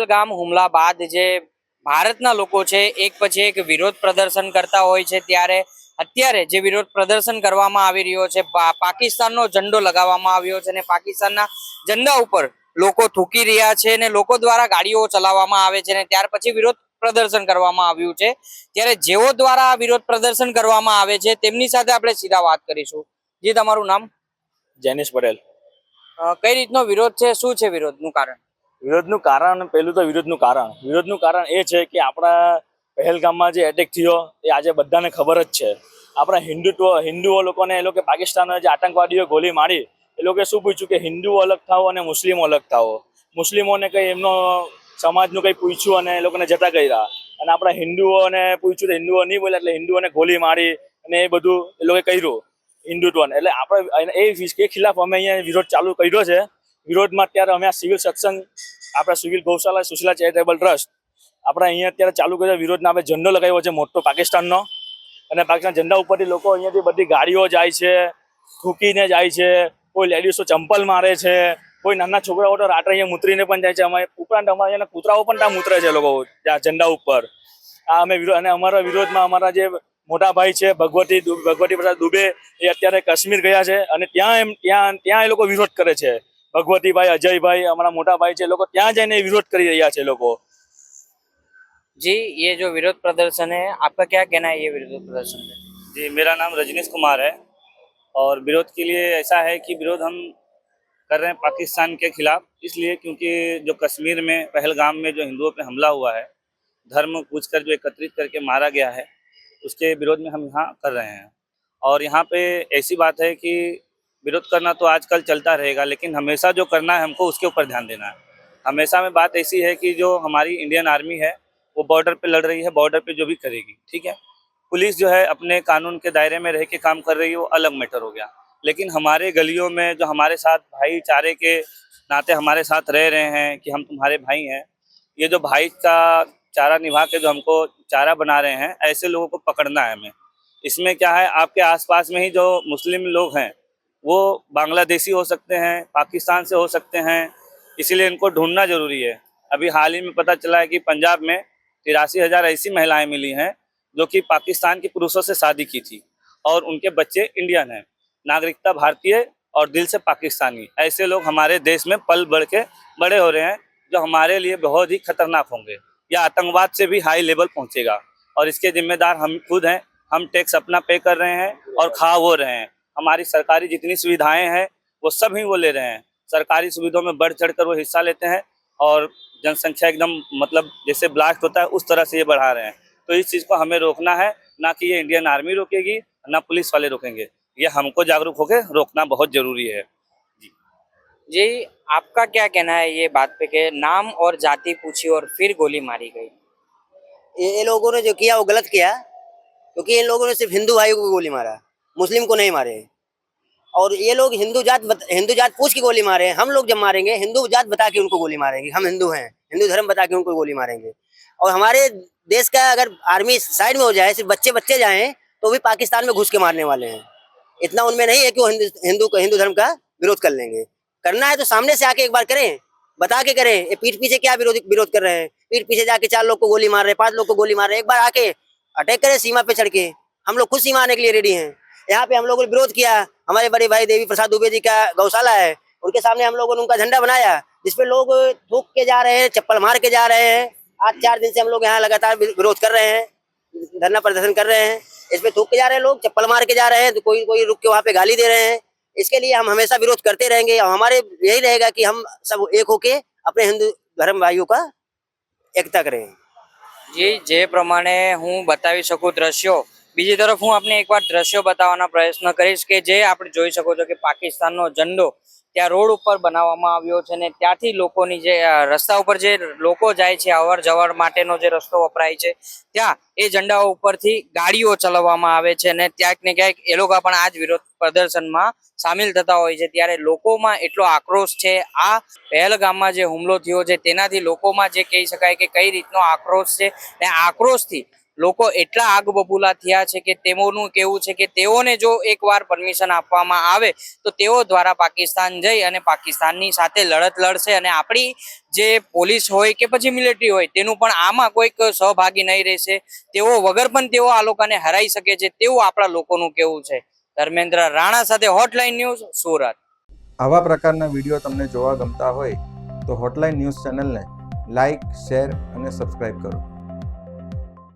પહેલગામ હુમલા બાદ જે ભારતના લોકો છે એક પછી એક વિરોધ પ્રદર્શન કરતા હોય છે, ત્યારે અત્યારે જે વિરોધ પ્રદર્શન કરવામાં આવી રહ્યો છે, પાકિસ્તાનનો ઝંડો લગાવવામાં આવ્યો છે અને પાકિસ્તાનના ઝંડા ઉપર લોકો થૂકી રહ્યા છે અને લોકો દ્વારા ગાડીઓ ચલાવવામાં આવે છે અને ત્યાર પછી વિરોધ પ્રદર્શન કરવામાં આવ્યું છે। ત્યારે જેઓ દ્વારા વિરોધ પ્રદર્શન કરવામાં આવે છે તેમની સાથે આપણે સીધા વાત કરીશું। જી, તમારું નામ? જેનિશ પટેલ। કઈ રીતનો વિરોધ છે, શું છે વિરોધનું કારણ? વિરોધનું કારણ પહેલું તો વિરોધનું કારણ એ છે કે આપણા પહેલગામમાં જે એટેક થયો એ આજે બધાને ખબર જ છે। આપણા હિન્દુઓ લોકોને એ લોકો પાકિસ્તાનના જે આતંકવાદીઓ ગોલી મારી એ લોકોએ શું પૂછ્યું કે હિન્દુઓ અલગ થાઓ અને મુસ્લિમો અલગ થાઓ। મુસ્લિમોને કંઈ એમનો સમાજનું કંઈ પૂછ્યું અને એ લોકોને જતા કર્યા, અને આપણા હિન્દુઓને પૂછ્યું તો હિન્દુઓ નહીં બોલ્યા, એટલે હિન્દુઓને ગોલી મારી અને એ બધું એ લોકોએ કર્યું હિન્દુત્વને। એટલે આપણે એ ખિલાફ અમે અહીંયા વિરોધ ચાલુ કર્યો છે। વિરોધમાં અત્યારે અમે આ સિવિલ સત્સંગ, આપણા civil gaushala Sushila charitable trust આપણે અહીંયા અત્યારે ચાલુ કર્યો। વિરોધના આપણે ઝંડો લગાવ્યો છે મોટો પાકિસ્તાનનો, અને પાકિસ્તાન ઝંડા ઉપરથી લોકો અહીંયાથી બધી ગાડીઓ જાય છે, થૂકીને જાય છે, કોઈ લેડીઝો ચંપલ મારે છે, કોઈ નાના છોકરાઓ તો રાત્રે અહીંયા મૂતરીને પણ જાય છે। અમે ઉપરાંત અમારે અહીંયાના કૂતરાઓ પણ ત્યાં મૂતરે છે લોકો ત્યાં ઝંડા ઉપર। આ અમે અને અમારા વિરોધમાં અમારા જે મોટા ભાઈ છે ભગવતી પ્રસાદ દુબે એ અત્યારે કાશ્મીર ગયા છે અને ત્યાં એ લોકો વિરોધ કરે છે। भगवती अजय भाई हमारा मोटा भाई है, लोग त्या जाने विरोध कर रहा है लोग। जी, ये जो विरोध प्रदर्शन है, आपका क्या कहना है ये विरोध प्रदर्शन है? जी, मेरा नाम रजनीश कुमार है और विरोध के लिए ऐसा है कि विरोध हम कर रहे हैं पाकिस्तान के खिलाफ, इसलिए क्योंकि जो कश्मीर में पहलगाम में जो हिंदुओं पे हमला हुआ है, धर्म पूछकर जो एकत्रित करके मारा गया है, उसके विरोध में हम यहाँ कर रहे हैं। और यहाँ पे ऐसी बात है कि विरोध करना तो आजकल चलता रहेगा, लेकिन हमेशा जो करना है हमको उसके ऊपर ध्यान देना है। हमेशा में बात ऐसी है कि जो हमारी इंडियन आर्मी है वो बॉर्डर पे लड़ रही है, बॉर्डर पे जो भी करेगी, ठीक है। पुलिस जो है अपने कानून के दायरे में रह के काम कर रही है, वो अलग मैटर हो गया। लेकिन हमारे गलियों में जो हमारे साथ भाईचारे के नाते हमारे साथ रह रहे हैं कि हम तुम्हारे भाई हैं, ये जो भाई का चारा निभा के जो हमको चारा बना रहे हैं, ऐसे लोगों को पकड़ना है हमें। इसमें क्या है, आपके आसपास में ही जो मुस्लिम लोग हैं वो बांग्लादेशी हो सकते हैं, पाकिस्तान से हो सकते हैं, इसीलिए इनको ढूंढना ज़रूरी है। अभी हाल ही में पता चला है कि पंजाब में 83,000 ऐसी महिलाएं मिली हैं जो कि पाकिस्तान के पुरुषों से शादी की थी और उनके बच्चे इंडियन हैं, नागरिकता भारतीय और दिल से पाकिस्तानी। ऐसे लोग हमारे देश में पल बढ़ के बड़े हो रहे हैं, जो हमारे लिए बहुत ही खतरनाक होंगे। यह आतंकवाद से भी हाई लेवल पहुँचेगा और इसके जिम्मेदार हम खुद हैं। हम टैक्स अपना पे कर रहे हैं और खा वो रहे हैं। हमारी सरकारी जितनी सुविधाएं हैं वो सब ही वो ले रहे हैं। सरकारी सुविधाओं में बढ़ चढ़कर वो हिस्सा लेते हैं और जनसंख्या एकदम मतलब जैसे ब्लास्ट होता है उस तरह से ये बढ़ा रहे हैं। तो इस चीज़ को हमें रोकना है, ना कि ये इंडियन आर्मी रोकेगी, ना पुलिस वाले रोकेंगे। ये हमको जागरूक होकर रोकना बहुत ज़रूरी है। जी, आपका क्या कहना है ये बात पे के नाम और जाति पूछी और फिर गोली मारी गई? ये लोगों ने जो किया वो गलत किया, क्योंकि इन लोगों ने सिर्फ हिंदू भाइयों को गोली मारा, मुस्लिम को नहीं मारे। और ये लोग हिंदू जात पूछ के गोली मारे। हम लोग जब मारेंगे हिंदू जात बता के उनको गोली मारेंगे, हम हिंदू हैं, हिंदू धर्म बता के उनको गोली मारेंगे। और हमारे देश का अगर आर्मी साइड में हो जाए, सिर्फ बच्चे जाएं, तो भी पाकिस्तान में घुस के मारने वाले हैं। इतना उनमें नहीं है कि वो हिंदू धर्म का विरोध कर लेंगे। करना है तो सामने से आके एक बार करें, बता के करें। ये पीठ पीछे क्या विरोध कर रहे हैं? पीठ पीछे जाके 4 लोग को गोली मार रहे हैं, 5 लोग को गोली मार रहे हैं। एक बार आके अटैक करें सीमा पे चढ़ के। हम लोग खुद सीमा आने के लिए रेडी हैं। यहाँ पे हम लोगों ने विरोध किया। हमारे बड़े भाई देवी प्रसाद दुबे जी का गौशाला है, उनके सामने हम लोगों ने उनका झंडा बनाया, जिसपे लोग थूक के जा रहे हैं, चप्पल मार के जा रहे हैं। आज 4 दिन से हम लोग यहाँ लगातार विरोध कर रहे हैं, धरना प्रदर्शन कर रहे हैं। इसमें थूक के जा रहे हैं लोग, चप्पल मार के जा रहे हैं, तो कोई रुक के वहाँ पे गाली दे रहे हैं। इसके लिए हम हमेशा विरोध करते रहेंगे और हमारे यही रहेगा कि हम सब एक होके अपने हिंदू धर्म भाइयों का एकता करें। जी, जे प्रमाणे हूँ बतावी सकूँ दृश्यों, बीजी तरफ हूँ आपने एक बार दृश्यों बताववाना प्रयत्न करीश के जे आपणे जोई शको छो कि पाकिस्ताननो झंडो त्या रोड पर बनाववामां आव्यो छे ने त्यांथी लोकोनी जे रस्ता उपर जे लोको जाय छे अवर जवर माटेनो जे रस्तो वपराय छे त्यां ए झंडा उपरथी गाड़ीओ चलाववामां आवे छे ने क्यांक ने क्यांक ए लोका पण आज विरोध प्रदर्शनमां सामेल थता होय छे। त्यारे लोकोमां एटलो आक्रोश छे। आ पहलगाममां जे हुमलो थयो छे तेनाथी लोकोमां जे कही शकाय के कई रीतनो आक्रोश छे ने आक्रोशथी લોકો એટલા આગ બબૂલા થયા છે કે તેઓનું કેવું છે કે તેઓને જો એકવાર પરમિશન આપવામાં આવે તો તેઓ દ્વારા પાકિસ્તાન જઈ અને પાકિસ્તાનની સાથે લડત લડશે અને આપણી જે પોલીસ હોય કે પછી મિલિટરી હોય તેનું પણ આમાં કોઈક સહભાગી નહીં રહેશે. તેઓ વગર પણ તેઓ આ લોકોને હરાઈ શકે છે તેવું આપણા લોકોનું કેવું છે. ધર્મેન્દ્ર રાણા સાથે હોટલાઇન ન્યૂઝ, સુરત. આવા પ્રકારના વિડીયો તમને જોવા ગમતા હોય તો હોટલાઇન ન્યૂઝ ચેનલને લાઇક, શેર અને સબસ્ક્રાઇબ કરો.